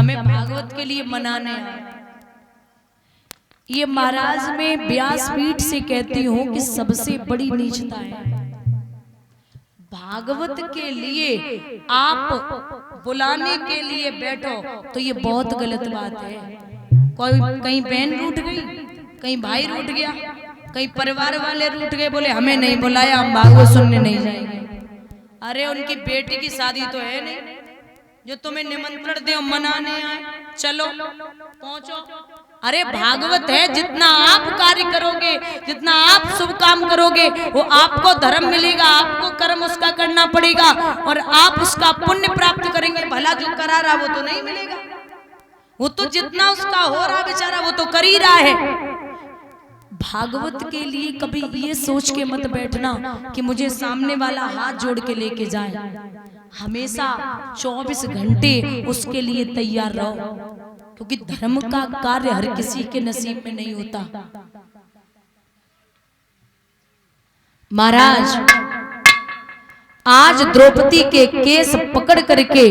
हमें भागवत के लिए मनाने आए। ये महाराज में व्यासपीठ से कहती हूँ कि सबसे बड़ी नीचता है। भागवत के लिए आप बुलाने के लिए बैठो तो ये बहुत गलत बात है। कोई कहीं बहन रूठ गई, कहीं भाई रूठ गया, कहीं परिवार वाले रूठ गए, बोले हमें नहीं बुलाया, हम भागवत सुनने नहीं जाएंगे। अरे उनकी बेटी की शादी तो है नहीं जो तुम्हें निमंत्रण दे मनाने आए, चलो पहुंचो। अरे भागवत है, जितना आप कार्य करोगे, जितना आप शुभ काम करोगे, वो आपको धर्म मिलेगा, आपको कर्म उसका करना पड़ेगा और आप उसका पुण्य प्राप्त करेंगे। भला जो करा रहा वो तो नहीं मिलेगा, वो तो जितना उसका हो रहा बेचारा वो तो कर ही रहा है। भागवत के लिए कभी ये सोच के मत बैठना कि मुझे सामने वाला हाथ जोड़ के लेके जाए। हमेशा 24 घंटे उसके लिए तैयार रहो, क्योंकि धर्म का कार्य हर किसी के नसीब में नहीं होता। महाराज आज द्रौपदी के केस पकड़ करके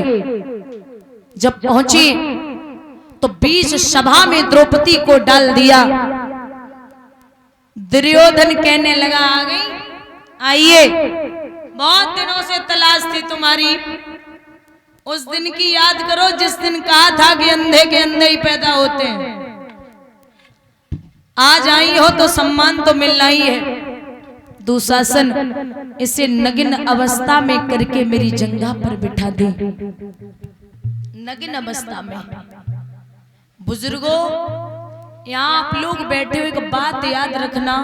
जब पहुंचे तो बीच सभा में द्रौपदी को डाल दिया। दुर्योधन कहने लगा, आ गई, आइए, बहुत दिनों से तलाश थी तुम्हारी। उस दिन की याद करो जिस दिन कहा था कि अंधे के अंधे ही पैदा होते हैं। आज आई हो तो सम्मान तो मिलना ही है। दुशासन इसे नग्न अवस्था में करके मेरी जंघा पर बिठा दे। नग्न अवस्था में। बुजुर्गों, यहाँ आप लोग बैठे हो, एक बात याद रखना,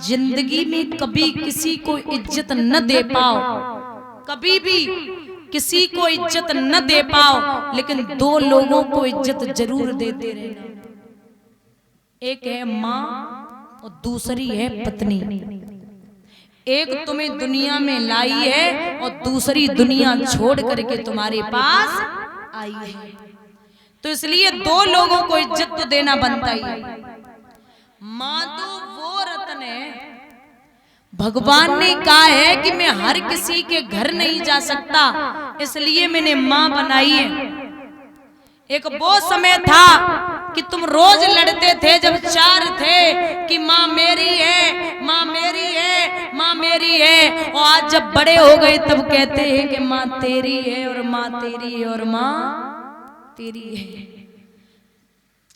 जिंदगी में कभी किसी को इज्जत न दे पाओ, कभी भी किसी को इज्जत न दे पाओ, लेकिन दो लोगों को इज्जत जरूर देते रहना। एक है माँ और दूसरी है पत्नी। एक तुम्हें दुनिया में लाई है और दूसरी दुनिया छोड़ करके तुम्हारे पास आई है, तो इसलिए दो लोगों को इज्जत तो देना बनता ही है। माँ तो वो रत्न है, भगवान ने कहा है कि मैं हर किसी के घर नहीं जा सकता, इसलिए मैंने माँ बनाई है। एक वो समय था कि तुम रोज लड़ते थे जब चार थे कि माँ मेरी है, माँ मेरी है, माँ मेरी है, और आज जब बड़े हो गए तब कहते हैं कि माँ तेरी है और माँ तेरी है और माँ तेरी है।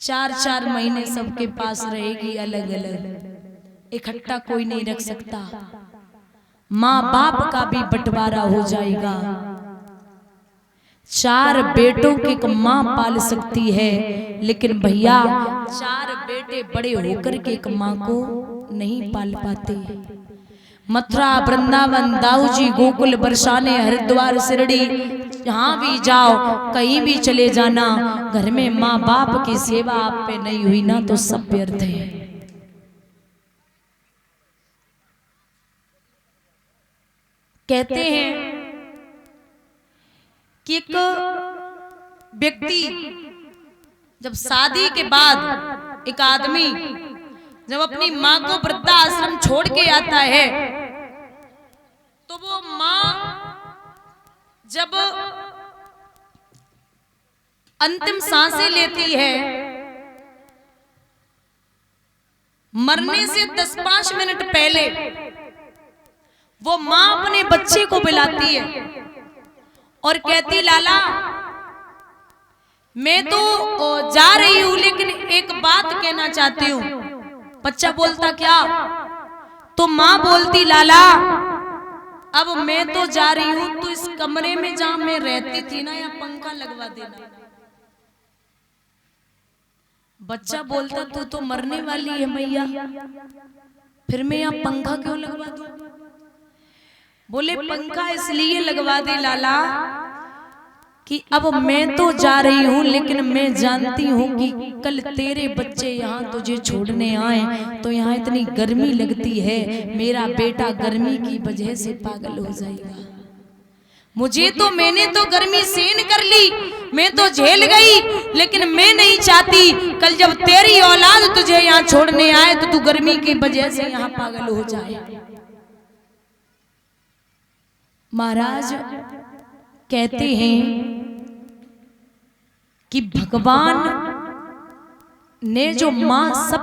4-4 महीने सबके पास रहेगी अलग अलग, इकट्ठा कोई नहीं रख सकता। माँ बाप का भी बंटवारा हो जाएगा। 4 बेटों की एक माँ पाल सकती है, लेकिन भैया 4 बेटे बड़े होकर के एक माँ को नहीं पाल पाते। मथुरा, वृंदावन, दाऊजी, गोकुल, बरसाने, हरिद्वार, शिरडी, जहां भी जाओ, कहीं भी चले जाना, घर में माँ बाप की सेवा आप पे नहीं हुई ना तो सब व्यर्थ है। कहते हैं कि एक व्यक्ति जब शादी के बाद, एक आदमी जब अपनी माँ को वृद्धाश्रम छोड़ के आता है, तो वो माँ जब अंतिम सांसें लेती है, मरने से 10-5 मिनट पहले वो माँ अपने बच्चे को बुलाती है और कहती, लाला मैं तो जा रही हूं, लेकिन एक बात कहना चाहती हूं। बच्चा बोलता, क्या? तो माँ बोलती, लाला अब मैं तो जा रही हूं, तो इस कमरे में जहां मैं रहती थी ना, या पंखा लगवा देना। बच्चा बोलता, तू तो मरने वाली है मैया, फिर मैं यहाँ पंखा क्यों लगवा दूं? बोले, पंखा इसलिए लगवा दे लाला कि अब मैं तो जा रही हूं, लेकिन मैं जानती हूं कि कल तेरे बच्चे यहाँ तुझे छोड़ने आए तो यहाँ इतनी गर्मी लगती है, मेरा बेटा गर्मी की वजह से पागल हो जाएगा। मैंने तो गर्मी सहन कर ली, मैं तो झेल गई, लेकिन मैं नहीं चाहती कल जब तेरी औलाद तुझे यहाँ छोड़ने आए तो तू गर्मी की वजह से यहाँ पागल हो जाए। महाराज कहते हैं कि भगवान ने जो मां सप्त